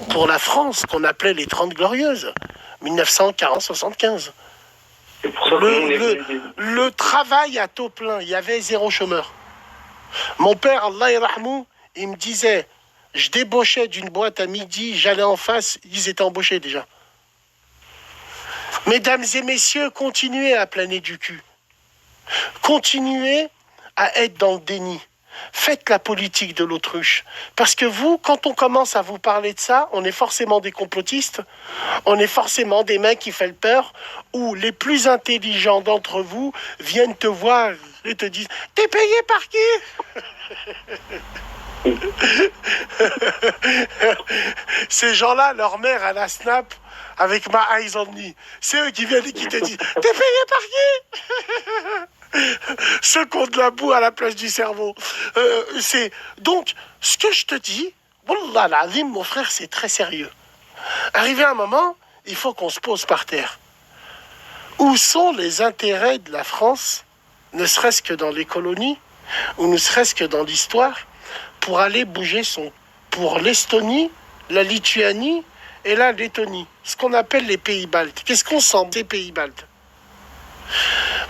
pour la France qu'on appelait les 30 Glorieuses, 1940-75. Le travail à taux plein, il y avait 0 chômeur. Mon père, Allah yarhamou, il me disait, je débauchais d'une boîte à midi, j'allais en face, ils étaient embauchés déjà. Mesdames et messieurs, continuez à planer du cul. Continuez à être dans le déni. Faites la politique de l'autruche. Parce que vous, quand on commence à vous parler de ça, on est forcément des complotistes, on est forcément des mecs qui font peur, ou les plus intelligents d'entre vous viennent te voir et te disent « T'es payé par qui ?» Ces gens-là, leur mère, elle a snap avec ma eyes on me. C'est eux qui viennent et qui te disent « T'es payé par qui ?» Ceux qui ont de la boue à la place du cerveau. Donc, ce que je te dis, wallah l'azim, mon frère, c'est très sérieux. Arrivé à un moment, il faut qu'on se pose par terre. Où sont les intérêts de la France, ne serait-ce que dans les colonies, ou ne serait-ce que dans l'histoire, pour aller bouger pour l'Estonie, la Lituanie et la Lettonie, ce qu'on appelle les pays baltes. Qu'est-ce qu'on sent des pays baltes?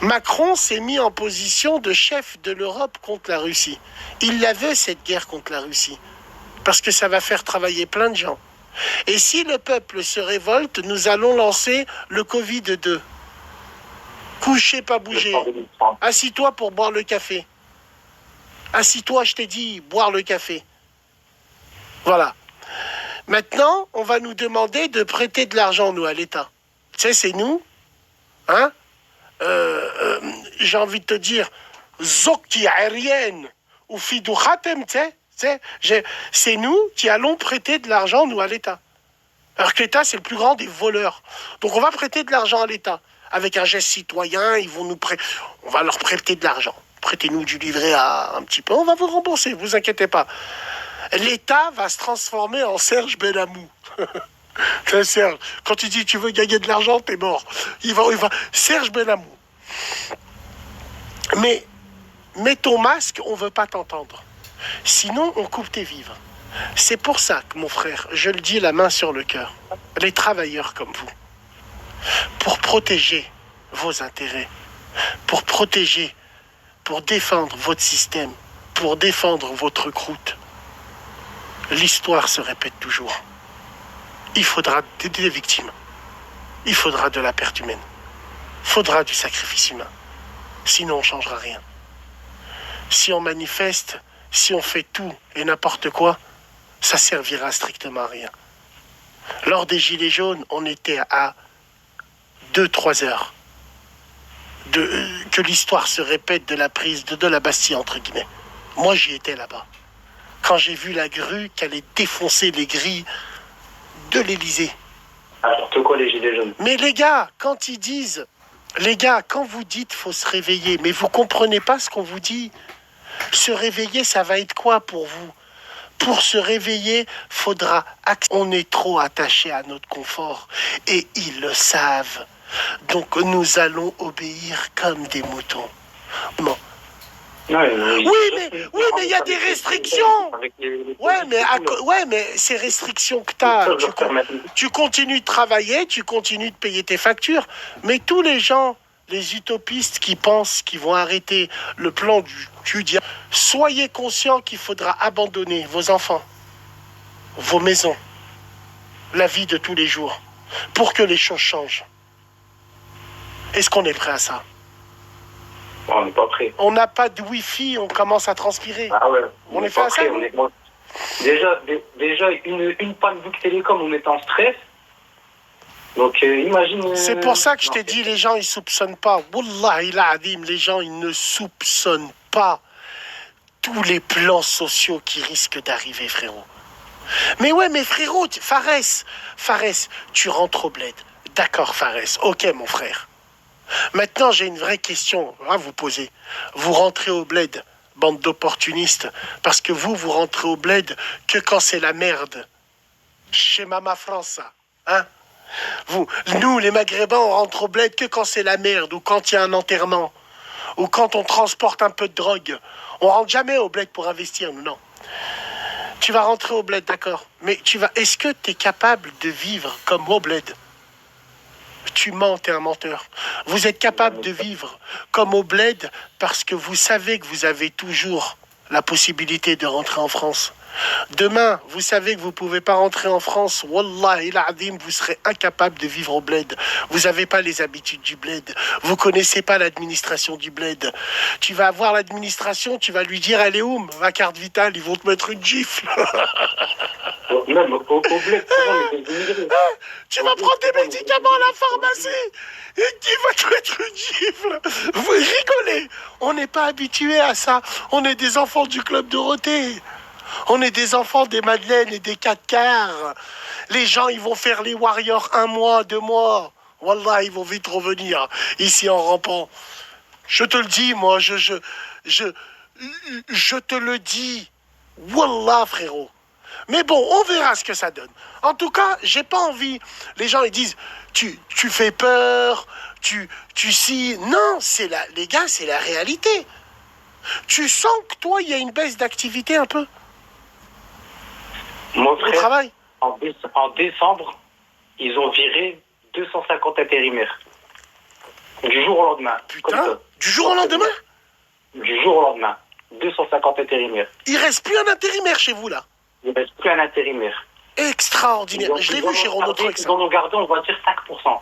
Macron s'est mis en position de chef de l'Europe contre la Russie. Il la veut, cette guerre contre la Russie, parce que ça va faire travailler plein de gens. Et si le peuple se révolte, nous allons lancer le Covid-2. Coucher, pas bouger. Assis-toi pour boire le café. Assis-toi, je t'ai dit, boire le café. Voilà. Maintenant, on va nous demander de prêter de l'argent, nous, à l'État. Tu sais, c'est nous, hein, j'ai envie de te dire, Zokti aérienne ou Fidou Khatem, tu sais, c'est nous qui allons prêter de l'argent, nous, à l'État. Alors que l'État, c'est le plus grand des voleurs. Donc, on va prêter de l'argent à l'État. Avec un geste citoyen, on va leur prêter de l'argent. Prêtez-nous du livret A un petit peu, on va vous rembourser, vous inquiétez pas. L'État va se transformer en Serge Benamou. Serge, quand tu dis tu veux gagner de l'argent, t'es mort. Il va. Serge Benamou. Mais mets ton masque, on veut pas t'entendre. Sinon, on coupe tes vivres. C'est pour ça que, mon frère, je le dis la main sur le cœur, les travailleurs comme vous, pour protéger vos intérêts, pour défendre votre système, pour défendre votre croûte, l'histoire se répète toujours. Il faudra des victimes. Il faudra de la perte humaine. Il faudra du sacrifice humain. Sinon, on ne changera rien. Si on manifeste, si on fait tout et n'importe quoi, ça servira strictement à rien. Lors des Gilets jaunes, on était à 2-3 heures que l'histoire se répète de la prise de la Bastille, entre guillemets. Moi, j'y étais là-bas. Quand j'ai vu la grue qui allait défoncer les grilles de l'Élysée. N'importe quoi, les Gilets jaunes. Mais les gars, quand vous dites faut se réveiller, mais vous comprenez pas ce qu'on vous dit. Se réveiller, ça va être quoi pour vous? Pour se réveiller, faudra... On est trop attaché à notre confort. Et ils le savent. Donc nous allons obéir comme des moutons. Bon. Oui, mais il y a des restrictions. Ouais, mais ces restrictions que tu as, tu continues de travailler, tu continues de payer tes factures. Mais tous les gens, les utopistes qui pensent qu'ils vont arrêter le plan du diable, soyez conscients qu'il faudra abandonner vos enfants, vos maisons, la vie de tous les jours, pour que les choses changent. Est-ce qu'on est prêt à ça? On n'est pas prêt. On n'a pas de Wi-Fi, on commence à transpirer. Ah ouais. On est fait à ça. Déjà, une panne Bouygues Télécom, on est en stress. Donc, imagine... C'est pour ça que je t'ai dit, les gens, ils soupçonnent pas. Wallahi l'azim, les gens, ils ne soupçonnent pas tous les plans sociaux qui risquent d'arriver, frérot. Mais ouais, mais frérot, Fares, tu rentres au bled. D'accord, Fares. Ok, mon frère. Maintenant, j'ai une vraie question à vous poser. Vous rentrez au bled, bande d'opportunistes, parce que vous rentrez au bled que quand c'est la merde. Chez Mama France, hein? Nous, les Maghrébins, on rentre au bled que quand c'est la merde, ou quand il y a un enterrement, ou quand on transporte un peu de drogue. On rentre jamais au bled pour investir, nous, non. Tu vas rentrer au bled, d'accord. Mais est-ce que tu es capable de vivre comme au bled? Tu mens, t'es un menteur. Vous êtes capable de vivre comme au bled parce que vous savez que vous avez toujours la possibilité de rentrer en France. Demain, vous savez que vous ne pouvez pas rentrer en France. Wallahi l'azim, vous serez incapable de vivre au bled. Vous n'avez pas les habitudes du bled. Vous ne connaissez pas l'administration du bled. Tu vas voir l'administration, tu vas lui dire, elle est où ma carte vitale? Ils vont te mettre une gifle. Même au bled, Tu vas prendre des médicaments à la pharmacie et qui va te mettre une gifle. Vous rigolez. On n'est pas habitué à ça. On est des enfants du Club Dorothée. On est des enfants des Madeleines et des 4 quarts. Les gens, ils vont faire les Warriors 1 mois, 2 mois. Wallah, ils vont vite revenir ici en rampant. Je te le dis, moi, je te le dis. Wallah, frérot. Mais bon, on verra ce que ça donne. En tout cas, j'ai pas envie. Les gens, ils disent, tu fais peur, tu si. Non, les gars, c'est la réalité. Tu sens que toi, il y a une baisse d'activité un peu Mon au frère, travail? en décembre, ils ont viré 250 intérimaires. Du jour au lendemain. Putain, du jour au lendemain? Du jour au lendemain. 250 intérimaires. Il reste plus un intérimaire chez vous, là? Il ne reste plus un intérimaire. Extraordinaire. Je l'ai vu chez Renault Trucks. Ils en ont gardé, on va dire, 5%.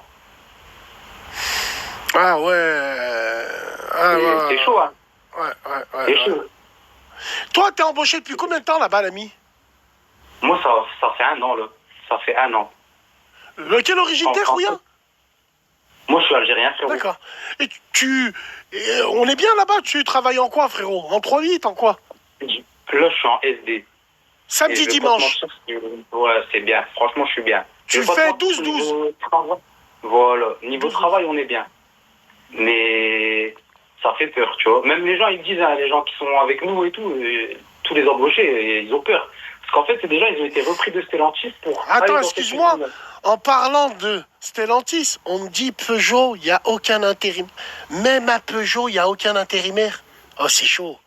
Ah ouais. Ah, ouais. C'est chaud, hein? Ouais. C'est chaud. Toi, t'es embauché depuis combien de temps là-bas, l'ami? Moi, ça fait 1 an, là. Ça fait 1 an. De quelle origine t'es, Rouya? Moi, je suis algérien, frérot. D'accord. Et on est bien là-bas, tu travailles en quoi, frérot? En 3-8, en quoi? Là, je suis en SD. Samedi, dimanche. Ouais, c'est bien. Franchement, je suis bien. Tu fais 12-12. Voilà. Niveau travail, on est bien. Mais ça fait peur, tu vois. Même les gens, ils disent, hein, les gens qui sont avec nous et tout, tous les embauchés, ils ont peur. Parce qu'en fait, c'est déjà, ils ont été repris de Stellantis pour... Attends, excuse-moi. En parlant de Stellantis, on me dit Peugeot, il n'y a aucun intérim. Même à Peugeot, il n'y a aucun intérimaire. Oh, c'est chaud.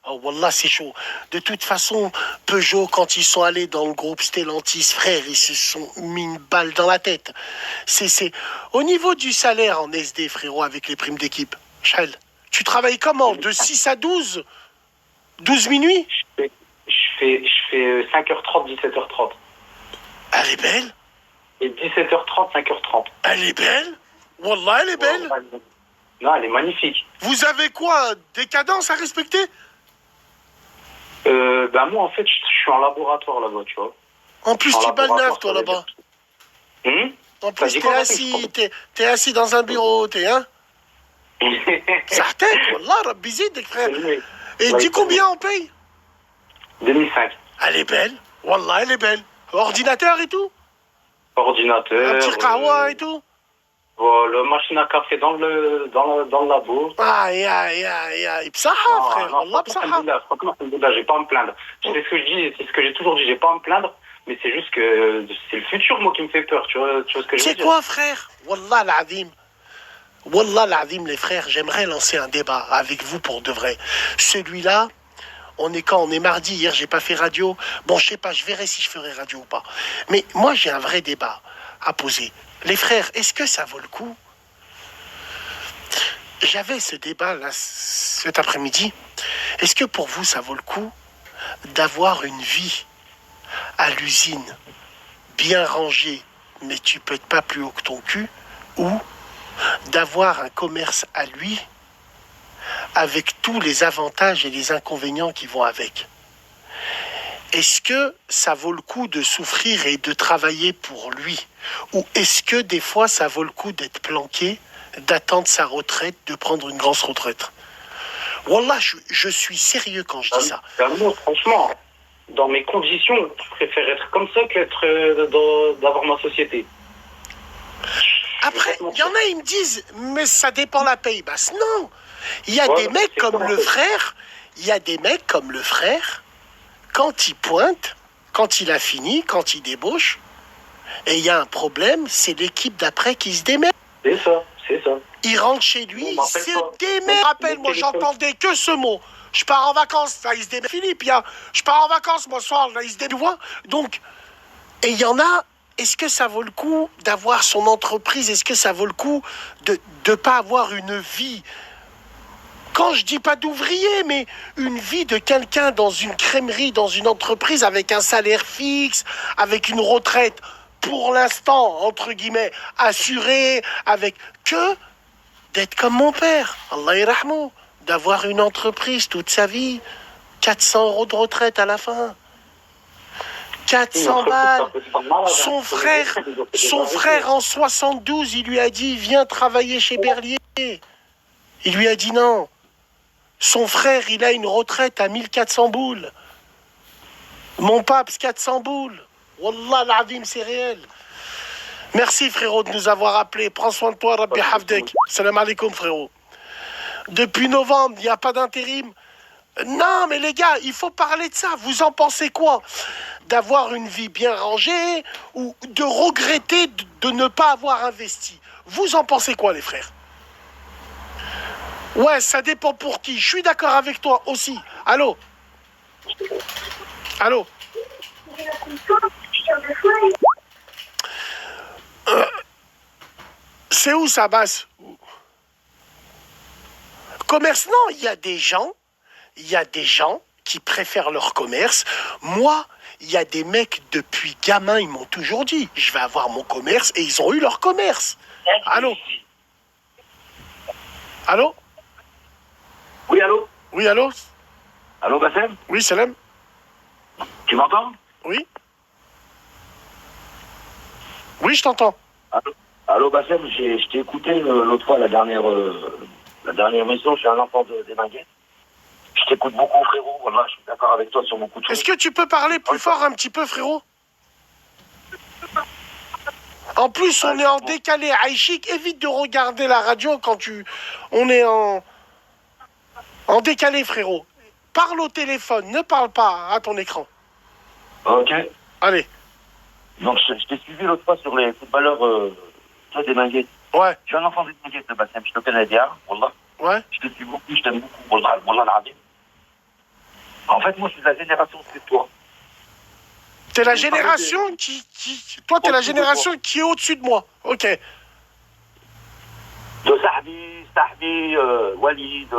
Oh, wallah, c'est chaud. De toute façon, Peugeot, quand ils sont allés dans le groupe Stellantis, frère, ils se sont mis une balle dans la tête. C'est... Au niveau du salaire en SD, frérot, avec les primes d'équipe, Chal, tu travailles comment? De 6 à 12? 12 minuit? Je fais 5h30, 17h30. Elle est belle. Et 17h30, 5h30. Elle est belle. Wallah, elle est belle. Non, elle est magnifique. Vous avez quoi? Des cadences à respecter? Ben moi, en fait, je suis en laboratoire là-bas, tu vois. En plus, tu bats le neuf, toi, là-bas. En plus, t'es assis dans un bureau, hein? Certain, Wallah, Rabbi Zidek, frère. Et dis combien on paye? 2005. Elle est belle. Wallah, elle est belle. Ordinateur et tout? Ordinateur. Un petit kawa et tout? Voilà, machine à café dans le labo. Aïe. Psaha, frère. Wallah, psaha. Franchement, j'ai pas à me plaindre. C'est ce que je dis, c'est ce que j'ai toujours dit, j'ai pas à me plaindre. Mais c'est juste que c'est le futur, moi, qui me fait peur. Tu vois ce que je veux dire? C'est quoi, frère? Wallah l'azim. Wallah l'azim, les frères, j'aimerais lancer un débat avec vous pour de vrai. Celui-là, on est mardi, hier, j'ai pas fait radio. Bon, je sais pas, je verrai si je ferai radio ou pas. Mais moi, j'ai un vrai débat à poser. Les frères, est-ce que ça vaut le coup? J'avais ce débat là cet après-midi. Est-ce que pour vous, ça vaut le coup d'avoir une vie à l'usine, bien rangée, mais tu pètes pas plus haut que ton cul, ou d'avoir un commerce à lui, avec tous les avantages et les inconvénients qui vont avec? Est-ce que ça vaut le coup de souffrir et de travailler pour lui? Ou est-ce que des fois ça vaut le coup d'être planqué, d'attendre sa retraite, de prendre une grosse retraite? Wallah, je suis sérieux quand je dis ça. Moi, franchement, dans mes conditions, je préfère être comme ça d'avoir ma société. Après, il y en a, ils me disent, mais ça dépend la paye basse. Non, il y a des mecs comme le frère, quand il pointe, quand il a fini, quand il débauche, et il y a un problème, c'est l'équipe d'après qui se démerde. C'est ça. C'est ça. Il rentre chez lui, On il m'appelle se pas. démerde. Rappelle-moi, j'entendais que ce mot. Je pars en vacances, là, il se démerde. Philippe, je pars en vacances, moi, ce soir, là, il se démerde. Tu vois. Donc, et il y en a, est-ce que ça vaut le coup d'avoir son entreprise? Est-ce que ça vaut le coup de ne pas avoir une vie? Quand je dis pas d'ouvrier, mais une vie de quelqu'un dans une crèmerie, dans une entreprise, avec un salaire fixe, avec une retraite, pour l'instant, entre guillemets, assurée, avec que d'être comme mon père, Allah yarhamou, d'avoir une entreprise toute sa vie, 400 € de retraite à la fin. 400 balles. Son frère en 72, il lui a dit, viens travailler chez Berlier. Il lui a dit non. Son frère, il a une retraite à 1400 boules. Mon pape, 400 boules. Wallah l'azim, c'est réel. Merci frérot de nous avoir appelés. Prends soin de toi, Rabbi Hafdek. Salam alaikum frérot. Depuis novembre, il n'y a pas d'intérim. Non, mais les gars, il faut parler de ça. Vous en pensez quoi? D'avoir une vie bien rangée ou de regretter de ne pas avoir investi? Vous en pensez quoi, les frères? Ouais, ça dépend pour qui. Je suis d'accord avec toi aussi. Allô? Allô? C'est où ça, Basse? Commerce, non, il y a des gens qui préfèrent leur commerce. Moi, il y a des mecs, depuis gamin, ils m'ont toujours dit, je vais avoir mon commerce, et ils ont eu leur commerce. Allô? Allô? Oui, allô? Oui, allô? Allô, Bassem? Oui, Salam? Tu m'entends? Oui? Oui, je t'entends. Allô, Bassem, je t'ai écouté l'autre fois, la dernière émission, je suis un enfant des Manguettes. Je t'écoute beaucoup, frérot. Voilà, je suis d'accord avec toi sur beaucoup de choses. Est-ce que tu peux parler plus fort un petit peu, frérot? En plus, on est en décalé. Aïchik, évite de regarder la radio quand on est en décalé, frérot. Parle au téléphone, ne parle pas à ton écran. Ok. Allez. Donc, je t'ai suivi l'autre fois sur les footballeurs des Manguettes. Ouais. Je suis un enfant des Manguettes, Bassem. Je te connais bien, Wallah. Ouais. Je te suis beaucoup, je t'aime beaucoup, Wallah, l'Arabie. En fait, moi, je suis de la génération de toi. T'es la génération Toi, t'es la génération qui est au-dessus de moi. Ok. De Sahbi, Walid.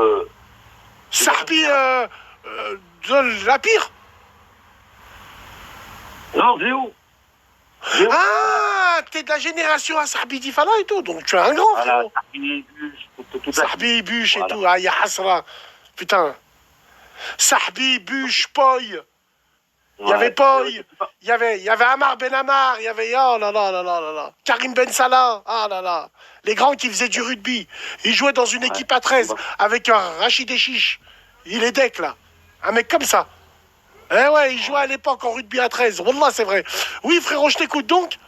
Sahbi, de la pire. Non, Léo. Ah, t'es de la génération à Sahbi Difala et tout, donc tu es un grand, Voilà, frérot. Sahbi, Bush, Sahbi, Bush et voilà. tout. Ah, ya Hasra. Putain. Sahbi, Bush, Poy. Il y avait Poy. Il y avait Amar Ben Amar. Il y avait, oh là là là là là là. Karim Ben Salah. Ah là là. Les grands qui faisaient du rugby. Ils jouaient dans une équipe à 13 avec un Rachid Echiche. Il est deck là. Un mec comme ça. Eh ouais, il jouait à l'époque en rugby à 13. Wallah, c'est vrai. Oui, frérot, je t'écoute donc.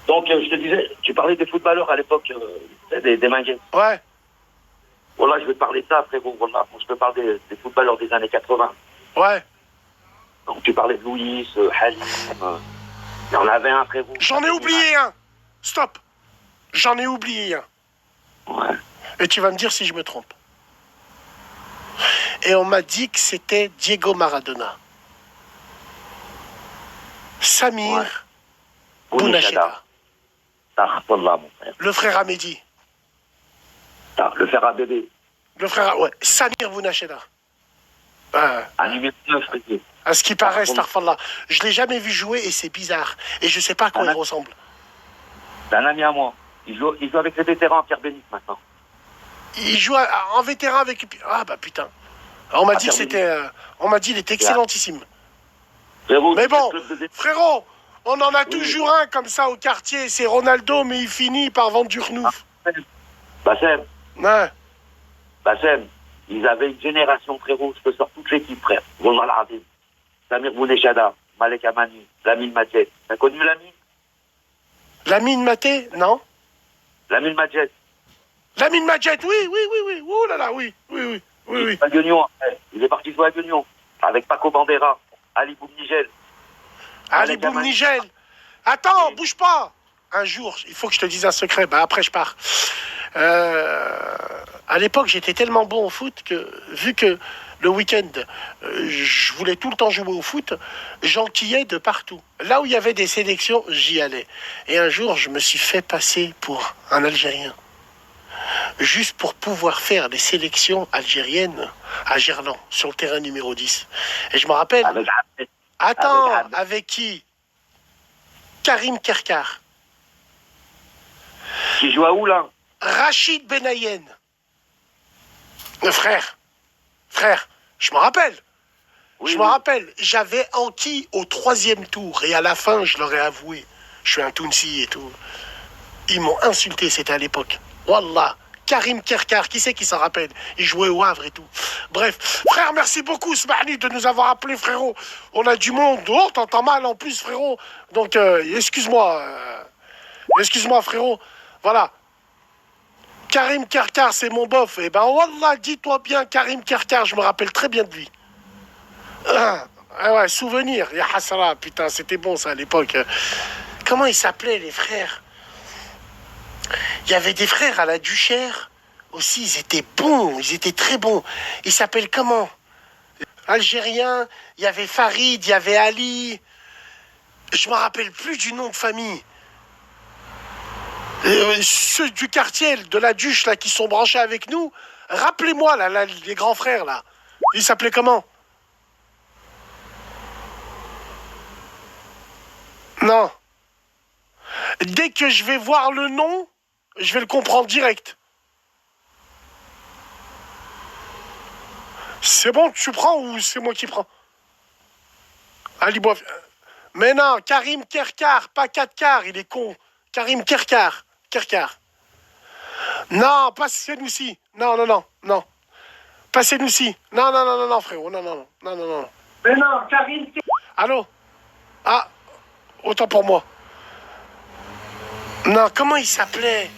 Donc, je te disais, tu parlais des footballeurs à l'époque, des Manguettes. Ouais. Voilà, je vais te parler de ça, frérot. Voilà, je te parle des footballeurs des années 80. Ouais. Donc, tu parlais de Louis, Halim. Il y en avait un, frérot. J'en ai oublié un. Stop. J'en ai oublié un. Ouais. Et tu vas me dire si je me trompe. Et on m'a dit que c'était Diego Maradona. Samir Bounacheda. Wallah, mon frère. Le frère Amédi. Le fer à bébé. Le frère, ouais. Samir Bounacheda. Un numéro 9, frérot. À ce qui paraît, Starfallah. Je l'ai jamais vu jouer et c'est bizarre. Et je sais pas à quoi il ressemble. C'est un ami à moi. Il joue avec les vétérans à Pierre Bénite maintenant. Il joue en vétéran avec... Ah bah putain. On m'a dit que c'était... on m'a dit qu'il était excellentissime. Frérot, mais bon, frérot, on en a toujours un comme ça au quartier. C'est Ronaldo, mais il finit par vendre du renouf. Bassem. Ouais. Bassem. Ils avaient une génération, frérot. Je te sors toute l'équipe, frère. Wallah l'Azim. Samir Bounechada, Malek Amani, Lamine Madjet. T'as connu Lamine? Lamine Maté? Non. Lamine Madjet. Lamine Madjet, oui. Ouh là là, oui. À Guignon, il est parti jouer à Guignon. Avec Paco Bandera, Ali Boumnigel. Ali Boumnigel. Attends, bouge pas. un jour, il faut que je te dise un secret, bah après je pars. À l'époque, j'étais tellement bon au foot que, vu que le week-end, je voulais tout le temps jouer au foot, j'enquillais de partout. Là où il y avait des sélections, j'y allais. Et un jour, je me suis fait passer pour un Algérien. Juste pour pouvoir faire des sélections algériennes à Gerland, sur le terrain numéro 10. Et je me rappelle... Attends, avec qui? Karim Kerkar. Qui joue à où, là? Rachid Benayen. Frère, je me rappelle. Oui, je me rappelle, j'avais enquis au 3e tour. Et à la fin, je leur ai avoué. Je suis un Tounsi et tout. Ils m'ont insulté, c'était à l'époque. Wallah. Karim Kerkar, qui c'est qui s'en rappelle? Il jouait au Havre et tout. Bref, frère, merci beaucoup, Smahni, de nous avoir appelés, frérot. On a du monde. Oh, t'entends mal en plus, frérot. Donc, excuse-moi. Excuse-moi, frérot. Voilà. Karim Kerkar, c'est mon bof. Eh ben, wallah, dis-toi bien, Karim Kerkar, je me rappelle très bien de lui. Ouais, souvenir. Ya Hassara, putain, c'était bon ça à l'époque. Comment ils s'appelaient, les frères? Il y avait des frères à la Duchère aussi, ils étaient bons, ils étaient très bons. Ils s'appellent comment? Algériens, il y avait Farid, il y avait Ali. Je me rappelle plus du nom de famille. Ceux du quartier, de la Duche, là, qui sont branchés avec nous, rappelez-moi, là, les grands frères, là. Ils s'appelaient comment? Non. Dès que je vais voir le nom, je vais le comprendre direct. C'est bon, tu prends ou c'est moi qui prends? Ali Boif. Mais non, Karim Kerkar, pas 4 quarts, il est con. Karim Kerkar. Non, pas Senoussi. Non. Pas Senoussi. Non, frérot. Non. Mais non, Karim. Allô? Ah, autant pour moi. Non, comment ils s'appelaient?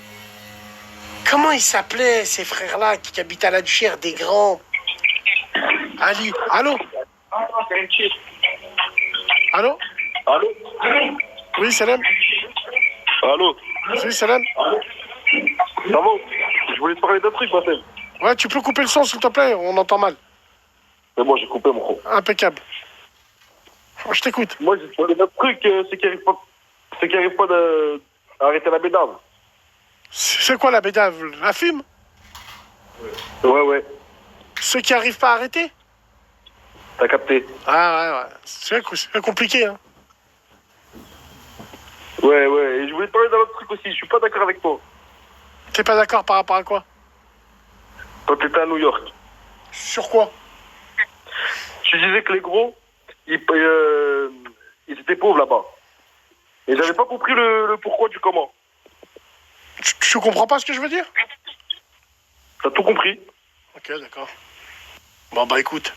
Comment ils s'appelaient, ces frères-là qui habitent à la Duchère, des grands? Ali. Allô? Allô? Allô? Oui, Salam? Allô? Oui, Salam? Ça va? Je voulais te parler d'un truc, Bassem. Ouais, tu peux couper le son, s'il te plaît, on entend mal. C'est bon, j'ai coupé, mon gros. Impeccable. Je t'écoute. Moi, j'ai te parler d'un truc, c'est qu'il arrive pas d'arrêter la bédave. C'est quoi la bédave? La fume? Ouais. Ceux qui arrivent pas à arrêter? T'as capté? Ah, ouais. C'est compliqué, hein. Ouais. Et je voulais te parler d'un autre truc aussi. Je suis pas d'accord avec toi. T'es pas d'accord par rapport à quoi? Quand t'étais à New York. Sur quoi? Tu disais que les gros, ils étaient pauvres là-bas. Et j'avais pas compris le pourquoi du comment. Tu comprends pas ce que je veux dire? T'as tout compris? Ok, d'accord. Bon, bah écoute.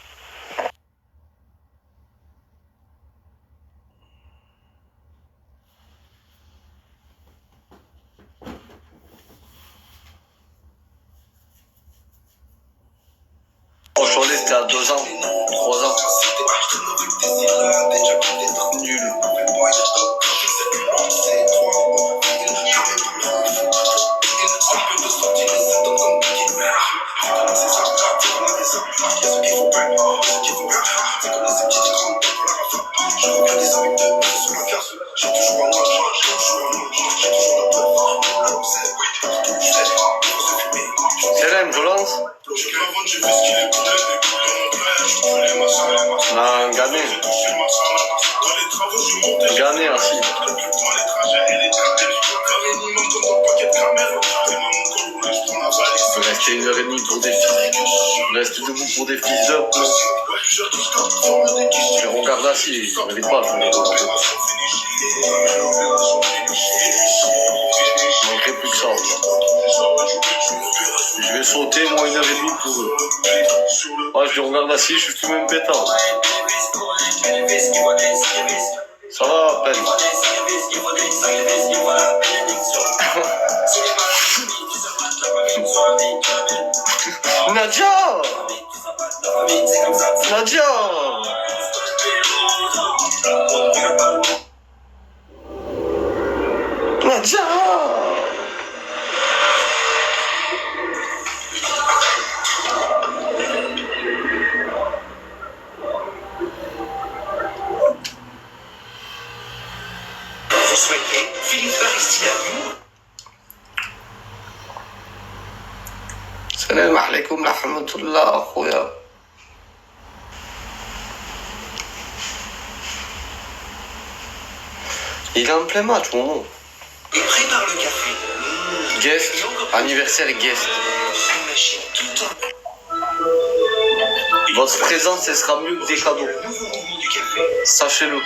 Au Cholet, c'était à 2 ans, 3 ans. Nul. Salam, je lance. Non, gagné aussi. Je vais rester 1h30 pour des filles. Je reste debout pour des fils d'up. Je regarde assis, je ne mérite pas. Je manquerai plus que ça. Je vais sauter, moi, 1h30 pour eux. Ouais, je regarde assis, je suis même pétard. Ça va à peine. Nadia! Khadija. Vous souhaitez Philippe Baristina. Salam alaikum rahmatullah akhuya. Il est en plein match, mon nom. Et prépare le café. Guest, anniversaire guest. Une machine tout en... Votre présence, ce sera mieux que des cadeaux. Le nouveau gourmand du café. Sachez-le.